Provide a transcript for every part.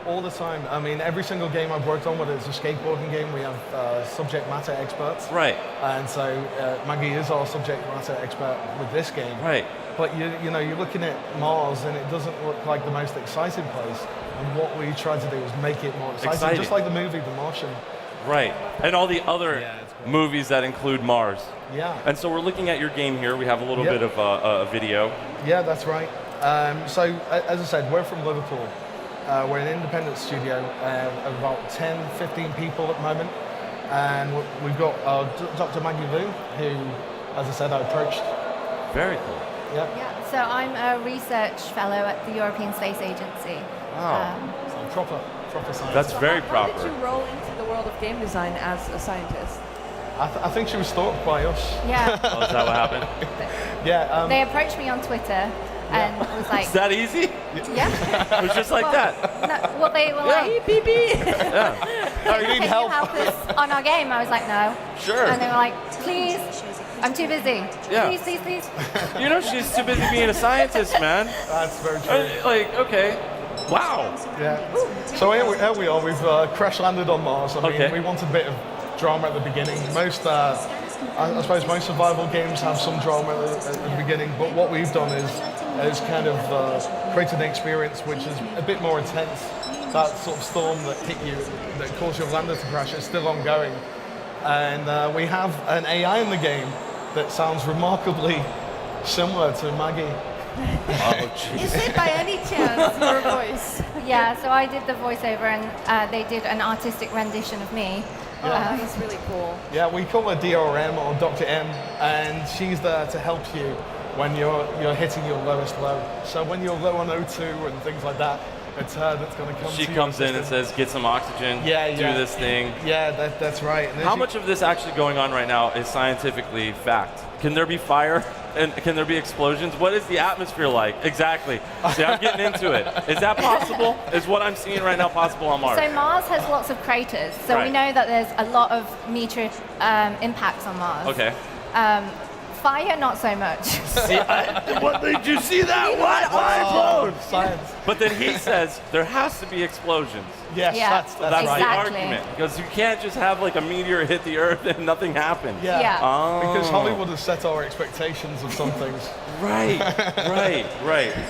all the time. I mean, every single game I've worked on, whether it's a skateboarding game, we have subject matter experts. Right. And so Maggie is our subject matter expert with this game. Right. But you know, you're looking at Mars, and it doesn't look like the most exciting place. And what we try to do is make it more exciting, just like the movie The Martian. Right. And all the other movies that include Mars. Yeah. And so we're looking at your game here. We have a little bit of a video. Yeah, that's right. So, as I said, we're from Liverpool. We're an independent studio of about 10, 15 people at the moment. And we've got Dr. Maggie Vu, who, as I said, I approached. Very cool. Yeah. Yeah, so I'm a research fellow at the European Space Agency. So proper science. That's very How proper. did you roll into the world of game design as a scientist? I think she was stalked by us. Yeah. Oh, is that what happened? Yeah. They approached me on Twitter and was like, Is that easy? yeah. It was just like that. No, well, they were like, Beep, beep. Oh, you need can help? you help us on our game? I was like, no. Sure. And they were like, please, I'm too busy. Yeah. Please. You know, she's too busy being a scientist, man. That's very true. Like, okay. Wow. Yeah. So here we are. We've crash landed on Mars. I mean, we wanted a bit of drama at the beginning. Most, I suppose, most survival games have some drama at the beginning. But what we've done is kind of created an experience which is a bit more intense. That sort of storm that hit you, that caused your lander to crash, is still ongoing. And we have an AI in the game that sounds remarkably similar to Maggie. Oh, jeez. Is it by any chance your voice? Yeah, so I did the voiceover and they did an artistic rendition of me. That is really cool. Yeah, we call her DRM or Dr. M, and she's there to help you when you're hitting your lowest low. So when you're low on O2 and things like that, it's her that's going to come She to comes your in and assistance. says, get some oxygen, do this thing. Yeah, that's right. And How much of this actually going on right now is scientifically fact? Can there be fire? And can there be explosions? What is the atmosphere like? Exactly. See, I'm getting into it. Is that possible? Is what I'm seeing right now possible on Mars? So Mars has lots of craters, so we know that there's a lot of meteor impacts on Mars. Okay. Fire, not so much. See, what did you see that? What? Science. But then he says there has to be explosions. Yes, Yeah. that's That's right. the Exactly. argument, because you can't just have like a meteor hit the Earth and nothing happen. Yeah. Oh. Because Hollywood has set our expectations of some things. Right.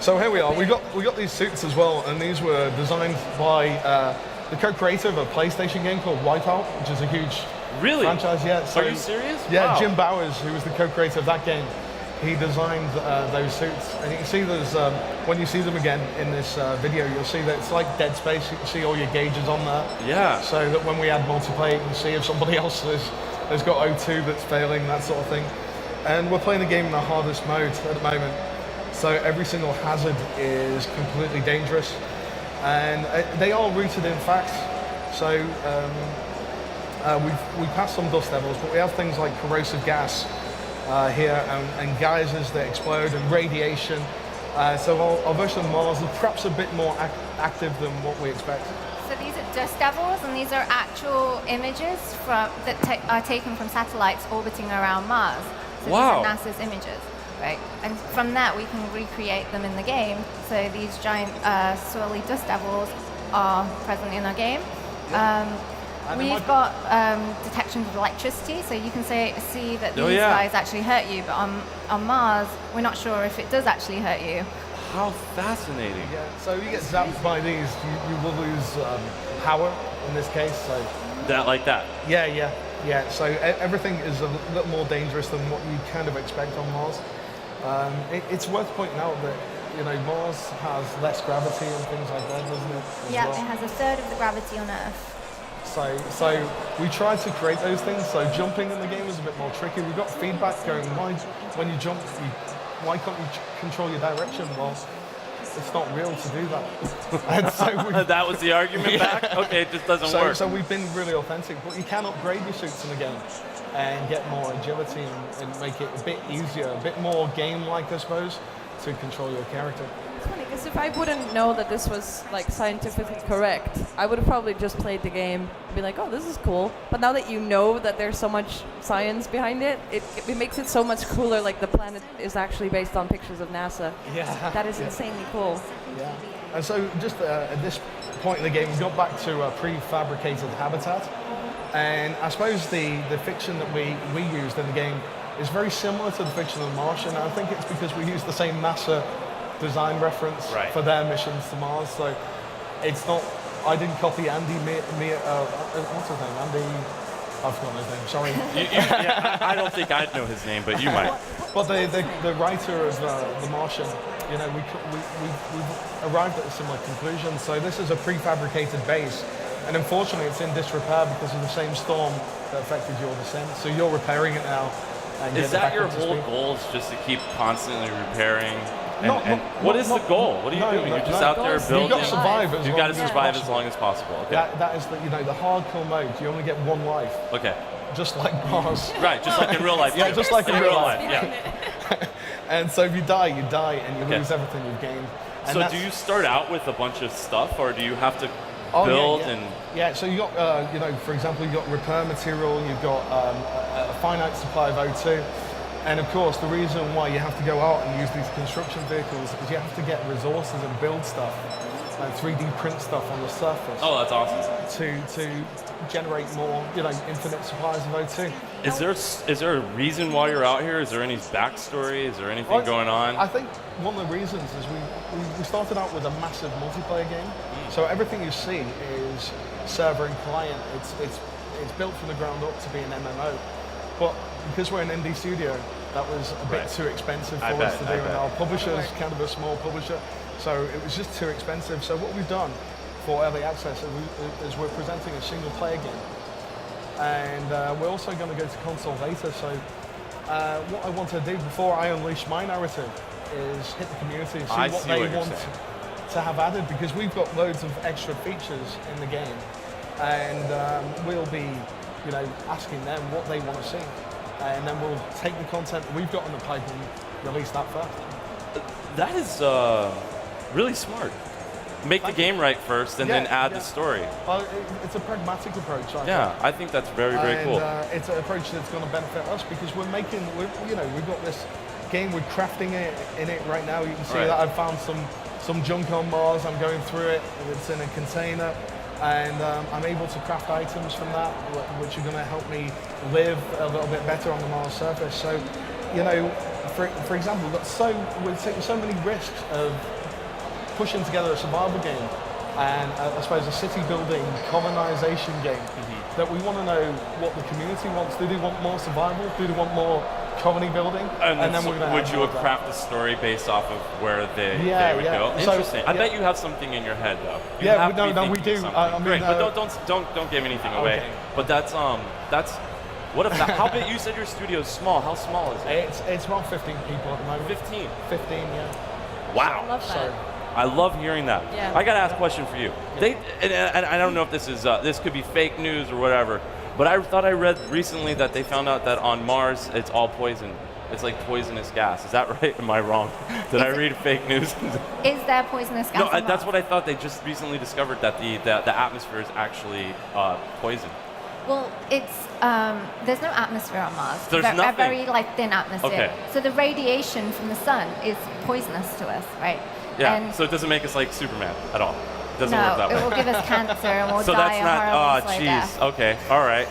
So here we are. We got these suits as well, and these were designed by the co-creator of a PlayStation game called Wipeout, which is a huge Really? franchise. Yeah. So, Are you serious? Yeah, Wow. Jim Bowers, who was the co-creator of that game, he designed those suits. And you can see there's, when you see them again in this video, you'll see that it's like Dead Space. You can see all your gauges on there. Yeah. So that when we add multiplayer, you can see if somebody else has got O2 that's failing, that sort of thing. And we're playing the game in the hardest mode at the moment. So every single hazard is completely dangerous. And they are rooted in facts. So we passed some dust levels, but we have things like corrosive gas here and geysers that explode and radiation. So our version of Mars is perhaps a bit more active than what we expect. So these are dust devils, and these are actual images that are taken from satellites orbiting around Mars. So Wow. these are NASA's images, right? And from that, we can recreate them in the game. So these giant swirly dust devils are present in our game. We've got detections of electricity, so you can see that these guys actually hurt you, but on Mars, we're not sure if it does actually hurt you. How fascinating. Yeah. So you get zapped by these, you will lose power in this case. So Like that. Yeah. So everything is a little more dangerous than what you kind of expect on Mars. It's worth pointing out that Mars has less gravity and things like that, doesn't it? Yeah, it has a third of the gravity on Earth. So we tried to create those things. So jumping in the game is a bit more tricky. We've got feedback going, when you jump, why can't you control your direction? Well, it's not real to do that. And so That was the argument back? Okay, it just doesn't work. So we've been really authentic, but you can upgrade your suits in the game and get more agility and make it a bit easier, a bit more game-like, I suppose, to control your character. It's funny, because if I wouldn't know that this was like scientifically correct, I would have probably just played the game and be like, oh, this is cool. But now that you know that there's so much science behind it, it makes it so much cooler, like the planet is actually based on pictures of NASA. Yeah. That is insanely cool. Yeah. And so just at point in the game, we got back to a prefabricated habitat. And I suppose the fiction that we used in the game is very similar to the fiction of the Martian. And I think it's because we used the same NASA design reference for their missions to Mars. So it's not, I didn't copy Andy, what's his name? Andy, I've forgotten his name, sorry. I don't think I'd know his name, but you might. But the writer of The Martian, you know, we've arrived at a similar conclusion. So this is a prefabricated base, and unfortunately it's in disrepair because of the same storm that affected your descent. So you're repairing it now. And is that your whole goal, is just to keep constantly repairing? And what is the goal? What are you doing? You're just out there building? You've got to survive as You've got to survive as long as possible. Okay. That is the, the hardcore mode. You only get one life. Okay. Just like Mars. Right, just like in real life. Yeah, just like in real life. Yeah. And so if you die, and you lose everything you've gained. And so do you start out with a bunch of stuff, or do you have to build and... Yeah, so you got, for example, you've got repair material, you've got a finite supply of O2. And of course, the reason why you have to go out and use these construction vehicles is you have to get resources and build stuff, and 3D print stuff on the surface. Oh, that's awesome. To generate more, infinite supplies of O2. Is there a reason why you're out here? Is there any backstory? Is there anything going on? I think one of the reasons is we started out with a massive multiplayer game. So everything you see is server and client. It's built from the ground up to be an MMO. But because we're an indie studio, that was a bit too expensive for us to do. And our publisher is kind of a small publisher, so it was just too expensive. So what we've done for early access is we're presenting a single player game. And we're also going to go to console later. So what I want to do before I unleash my narrative is hit the community and see what they want to have added, because we've got loads of extra features in the game. And we'll be asking them what they want to see. And then we'll take the content that we've got in the pipe and release that first. That is really smart. Make the game right first and then add the story. Well, it's a pragmatic approach, I think. I think that's very, very cool. It's an approach that's going to benefit us because we've got this game, we're crafting it in it right now. You can see that I've found some junk on Mars, I'm going through it, it's in a container. And I'm able to craft items from that, which are going to help me live a little bit better on the Mars surface. So, for example, we're taking so many risks of pushing together a survival game and I suppose a city building colonization game that we want to know what the community wants. Do they want more survival? Do they want more colony building? And then we're going to would you craft a story based off of where they would go? Interesting. I bet you have something in your head though. We do. Great, but don't give anything away. Okay. But that's what if that, how big? You said your studio is small. How small is it? It's around 15 people at the moment. 15. 15, yeah. Wow. I love that. I love hearing that. Yeah. I got to ask a question for you. And I don't know if this is this could be fake news or whatever, but I thought I read recently that they found out that on Mars it's all poison. It's like poisonous gas. Is that right? Am I wrong? Did I read fake news? Is there poisonous gas? No, that's what I thought. They just recently discovered that the atmosphere is actually poison. Well, it's there's no atmosphere on Mars. There's nothing. A very thin atmosphere. Okay. So the radiation from the sun is poisonous to us, right? Yeah. And so it doesn't make us like Superman at all. It doesn't no, work that way. it will give us cancer and we'll So die that's a not. horrible slow Oh, death. jeez. Okay. All right.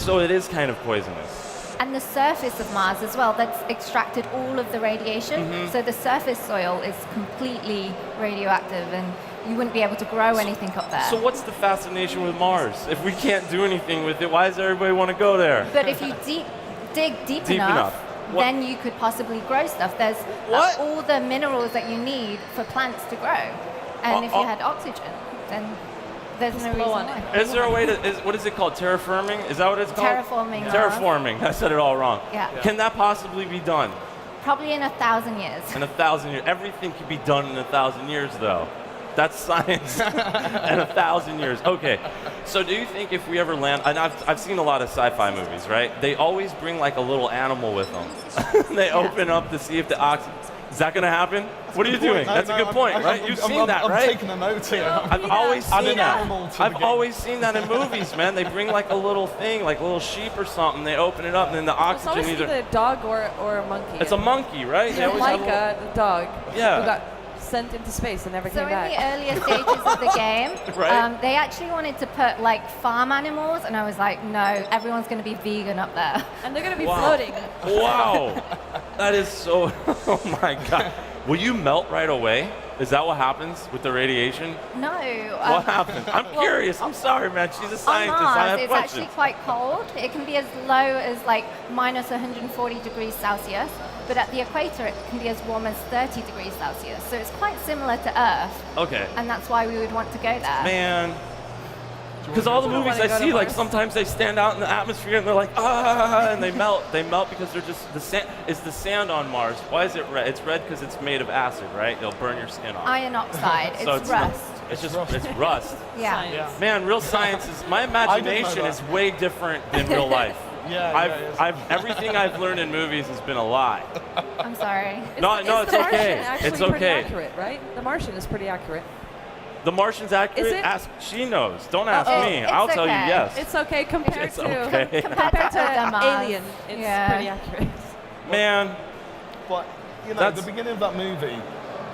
So it is kind of poisonous. And the surface of Mars as well, that's extracted all of the radiation. So the surface soil is completely radioactive and you wouldn't be able to grow anything up there. So what's the fascination with Mars? If we can't do anything with it, why does everybody want to go there? But if you dig deep enough, then you could possibly grow stuff. There's all the minerals that you need for plants to grow. And if you had oxygen, then there's no reason why. Is there a way to, what is it called, terraforming? Is that what it's called? Terraforming. Terraforming, I said it all wrong. Yeah. Can that possibly be done? Probably in 1,000 years. In 1,000 years. Everything can be done in 1,000 years though. That's science. In 1,000 years. Okay. So do you think if we ever land, and I've seen a lot of sci-fi movies, right? They always bring like a little animal with them. They open up to see if the oxygen, is that going to happen? What are you doing? That's a good point, right? You've seen that, right? I'm taking a note here. I've always seen that. I've always seen that in movies, man. They bring like a little thing, like a little sheep or something. They open it up, and then the oxygen it's either a dog or a monkey. It's a monkey, right? Yeah, Micah, the dog. Yeah. Who got sent into space and never So came in back. the earlier stages of the game, Right. they actually wanted to put like farm animals, and I was like, no, everyone's going to be vegan up there. And they're gonna be Wow. floating. Wow, that is so. Oh my God. Will you melt right away? Is that what happens with the radiation? No. What happens? I'm curious. I'm sorry, man. She's a On scientist. I Mars, have it's questions. actually quite cold. It can be as low as like minus 140 degrees Celsius, but at the equator it can be as warm as 30 degrees Celsius. So it's quite similar to Earth, Okay. and that's why we would want to go there. Man. Because all the I don't movies wanna I go to see, like Mars. sometimes they stand out in the atmosphere and they're like, ah, and they melt. They melt because they're just the sand. Is the sand on Mars? Why is it red? It's red because it's made of acid, right? It'll burn your skin off. Iron oxide, So it's rust. It's just rust. it's rust. Yeah. Science. Yeah. Man, real science is my imagination that. is way different than real life. Yeah, Everything I've learned in movies has been a lie. I'm sorry. No, Is it's the Martian okay. actually It's pretty okay. accurate, right? The Martian is pretty accurate. The Martian's accurate. Is it? Ask. She knows. Don't ask Oh, me. it's I'll tell you okay. yes. It's okay compared It's to okay. Compared to other Mars. Alien. It's Yeah. pretty accurate. Man, But you know, That's- at the beginning of that movie,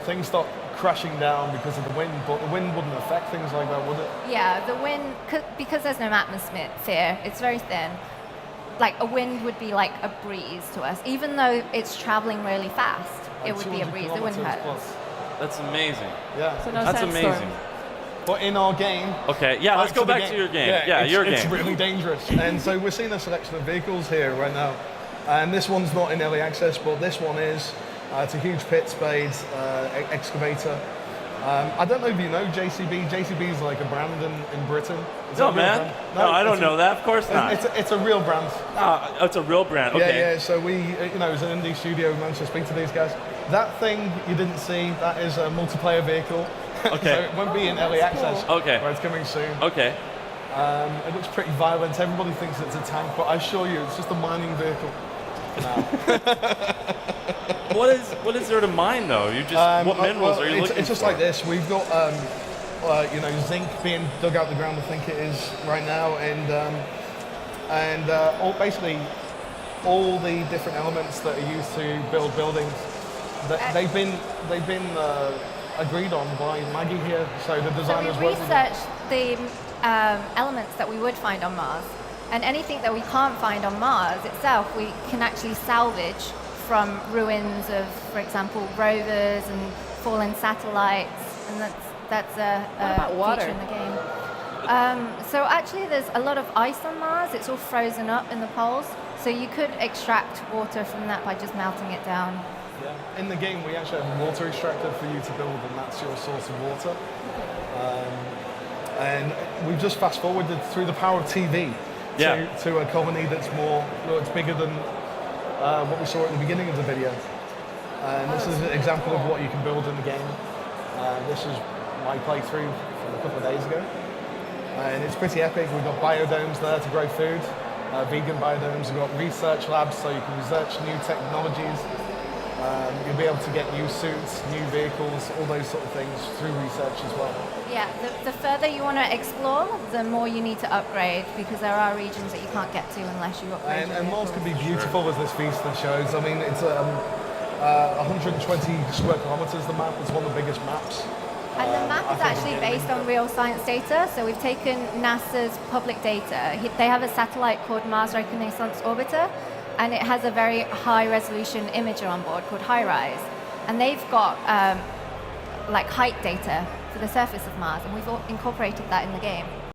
things start crashing down because of the wind, but the wind wouldn't affect things like that, would it? Yeah, the wind, because there's no atmosphere, it's very thin. Like a wind would be like a breeze to us. Even though it's traveling really fast, Like it would be a 200 breeze. It wouldn't kilometers hurt us. plus. that's amazing. Yeah. So no That's sandstorm. amazing. But in our game, Okay, yeah, let's go the back to your game. Yeah, it's, your it's game. really dangerous. And so we're seeing a selection of vehicles here right now. And this one's not in early access, but this one is. It's a huge pit spade excavator. I don't know if you know JCB. JCB is like a brand in Britain. It's No, a real man. brand. No, I don't it's know that. Of course not. It's a real brand. It's a real brand. Okay. Yeah, yeah. So we, you know, it was an indie studio. We managed to speak to these guys. That thing you didn't see, that is a multiplayer vehicle. Okay. So it won't be in early that's access. cool. Okay. But it's coming soon. Okay. It looks pretty violent. Everybody thinks it's a tank, but I assure you, it's just a mining vehicle. What is there to mine though? You just what minerals are you looking It's just for? like this. We've got you know, zinc being dug out the ground. I think it is right now, and basically all the different elements that are used to build buildings. They've been agreed on by Maggie here. So the So we designers work with them. researched the elements that we would find on Mars, and anything that we can't find on Mars itself, we can actually salvage from ruins of, for example, rovers and fallen satellites, and that's a What about water? feature in the game. So actually, there's a lot of ice on Mars. It's all frozen up in the poles, so you could extract water from that by just melting it down. Yeah. In the game, we actually have a water extractor for you to build, and that's your source of water. And we've just fast forwarded through the power of TV Yeah. to a colony that's more, well, it's bigger than what we saw at the beginning of the video. And this is an example of what you can build in the game. This is my playthrough from a couple of days ago. And it's pretty epic. We've got biodomes there to grow food, vegan biodomes. We've got research labs so you can research new technologies. You'll be able to get new suits, new vehicles, all those sort of things through research as well. Yeah, the further you want to explore, the more you need to upgrade, because there are regions that you can't get to unless you upgrade your And Mars vehicle. can be beautiful as this feaster shows. I mean, it's 120 square kilometers, the map. It's one of the biggest maps. And the map I is think actually again- based on real science data. So we've taken NASA's public data. They have a satellite called Mars Reconnaissance Orbiter, and it has a very high resolution imager on board called HiRISE. And they've got like height data for the surface of Mars, and we've incorporated that in the game.